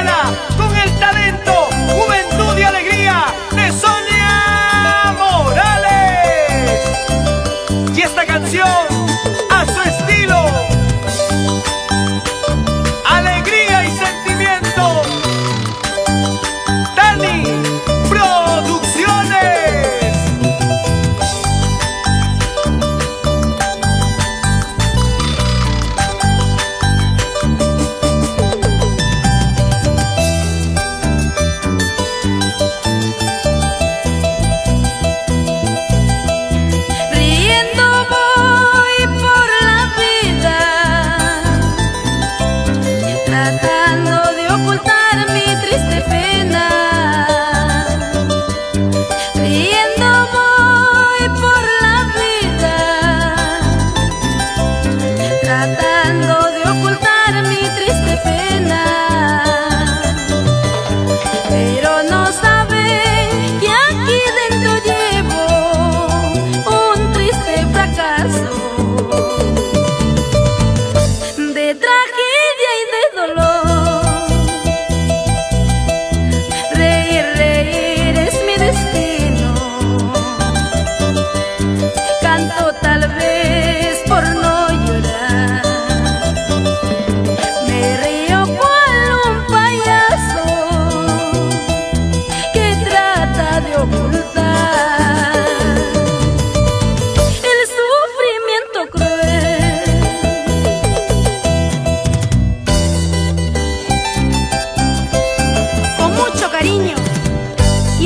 mexicana con el talento, juventud y alegría de Sonia Morales. Y esta canción a su estilo, alegría y sentimiento, Dani Producciones.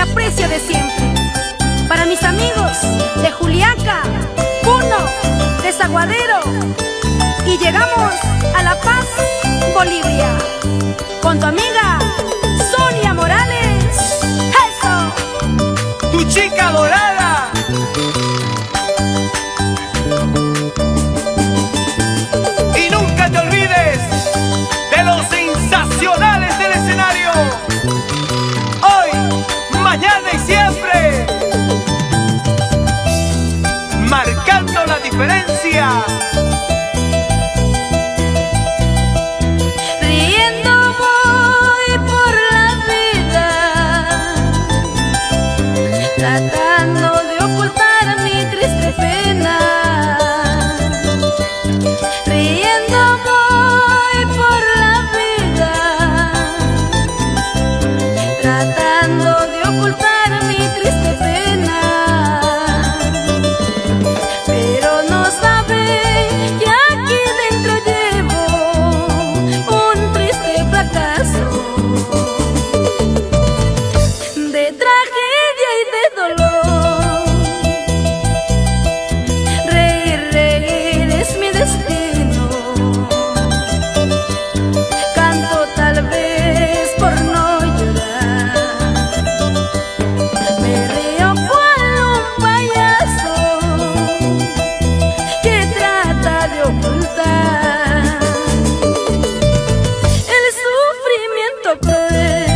Aprecio de siempre para mis amigos de Juliaca, Puno, Desaguadero, y llegamos a La Paz, Bolivia, con tu amiga Sonia Morales. ¡Eso! Tu chica dorada. Y nunca te olvides de los sensacionales del escenario. Mañana y siempre, marcando la diferencia. Riendo voy por la vida, tratando de ocultar mi triste pena. Riendo voy por la vida, tratando de ocultar mi triste pena, pero no sabe que aquí dentro llevo un triste fracaso de tragedia y de dolor. Reír, reír es mi destino. Canto tal vez por no llorar. Me río cual un payaso que trata de ocultar el sufrimiento cruel,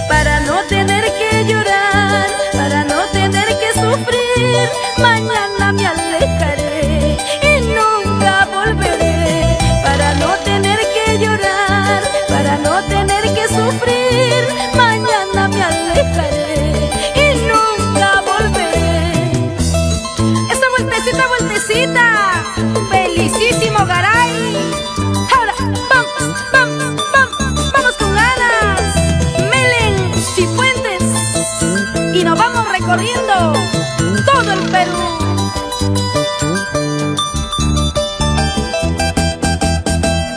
para no tener que llorar, para no tener que sufrir. Mañana me alejaré y nunca volveré, para no tener que llorar, para no tener que sufrir. Mañana me alejaré y nunca volveré. Esta vueltecita, vueltecita, felicísimo Garay. Ahora vamos, vamos, vamos, vamos con ganas. Melen Cifuentes, y nos vamos recorriendo todo el Perú.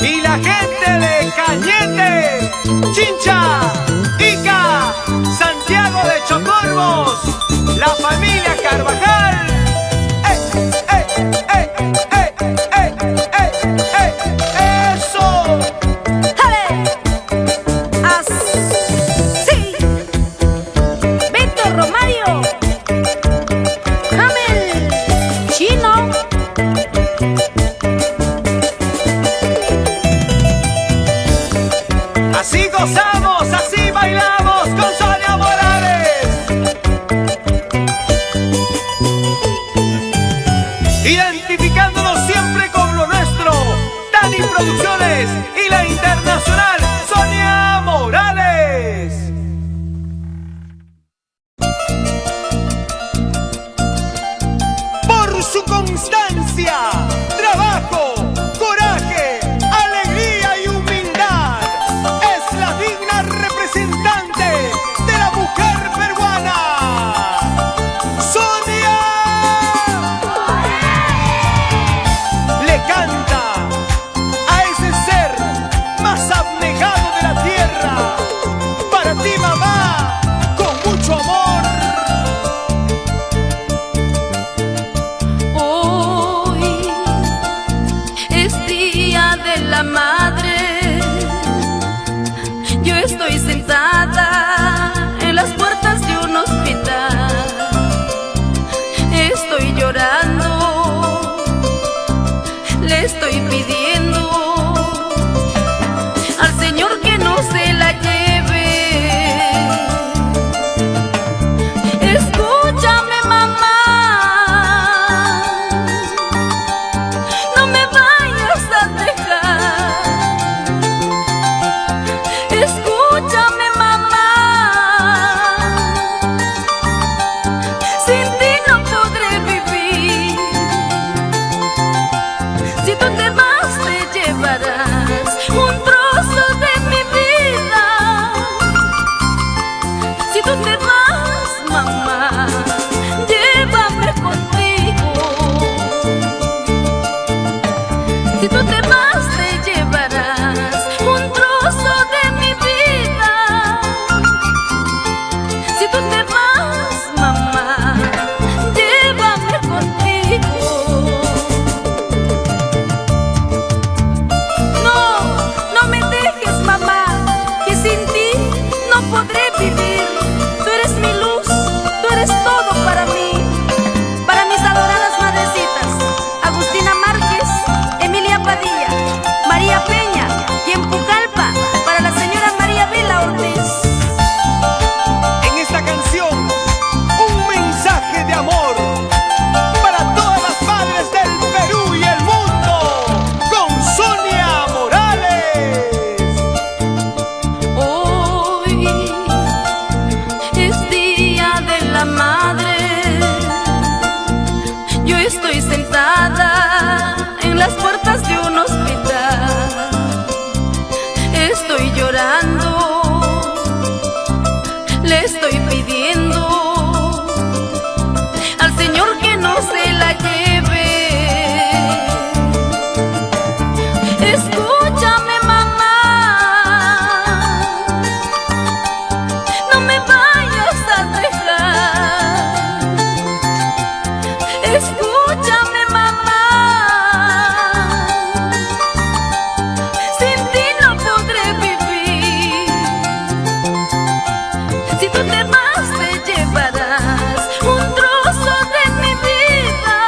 Y la gente de Cañete, Chincha, Ica, Santiago de Chocorvos, la familia Carvajal. ¡Eso! ¡Jale! ¡Así! Víctor Romario, Jamel Chino. Así gozamos, así bailamos con Sonia Morales. Producciones y la internacional Sonia Morales. Por su constancia, trabajo, coraje, alegría y humildad, es la digna representante de la mujer peruana, Sonia. Le canta a ese ser más abnegado de la tierra, para ti, mamá, con mucho amor. La madre, yo estoy sentada en las puertas de un hospital, estoy llorando, le estoy pidiendo al Señor que no se la lleve. Escúchame, mamá, no me vayas a dejar. Escúchame, mamá, sin ti no podré vivir. Si tú te vas, te llevarás un trozo de mi vida. Si tú te vas, mamá, llévame contigo. Si tú te vas, te llevarás un trozo de mi vida. Si tú te vas, mamá, llévame contigo. No me dejes, mamá, que sin ti no podré vivir. Tú eres mi luz, tú eres todo para mí. Para mis adoradas madrecitas, Agustina Márquez, Emilia Padilla, María Peña, y en Pucallpa, para la señora María Vila Ortiz. En esta canción, un mensaje de amor para todas las madres del Perú y el mundo, con Sonia Morales. Hoy es día de la madre, yo estoy sentada en las puertas de un hospital, estoy llorando, le estoy pidiendo al Señor que no se la lleve. Escúchame, mamá, no me vayas a dejar. Escúchame, mamá, sin ti no podré vivir. Si tú te vas, te llevarás un trozo de mi vida.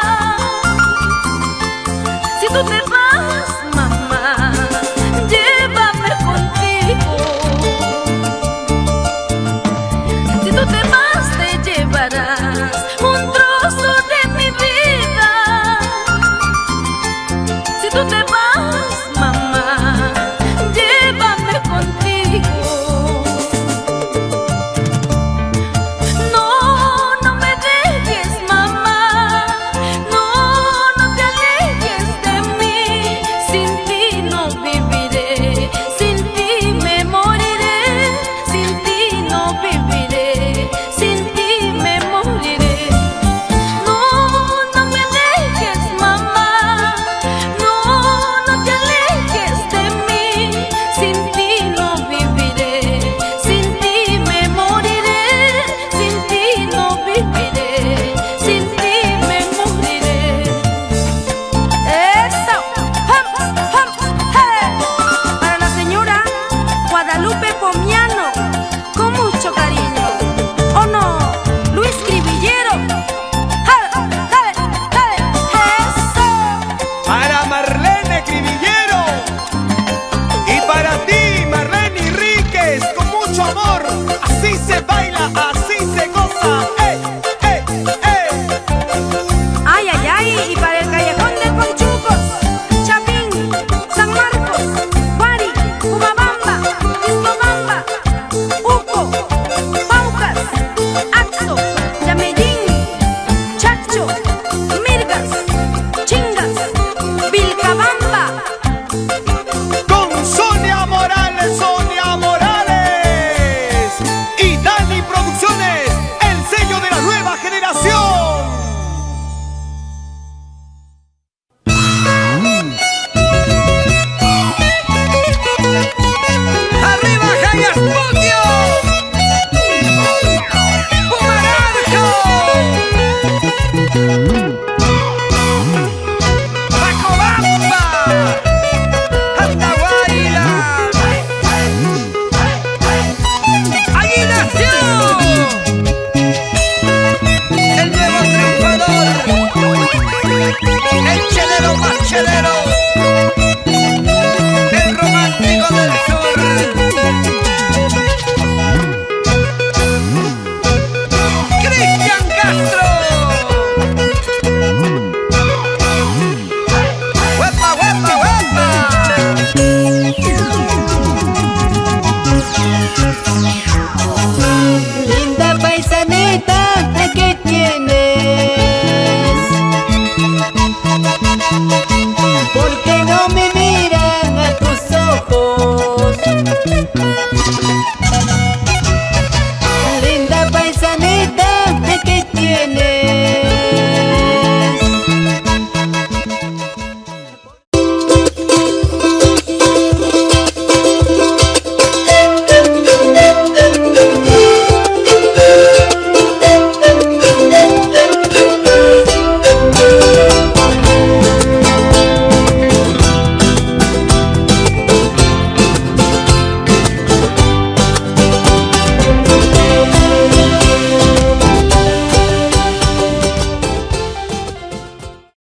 Si tú te vas, mamá, llévame contigo. Si tú te vas, te llevarás un trozo de mi vida. Si tú te vas,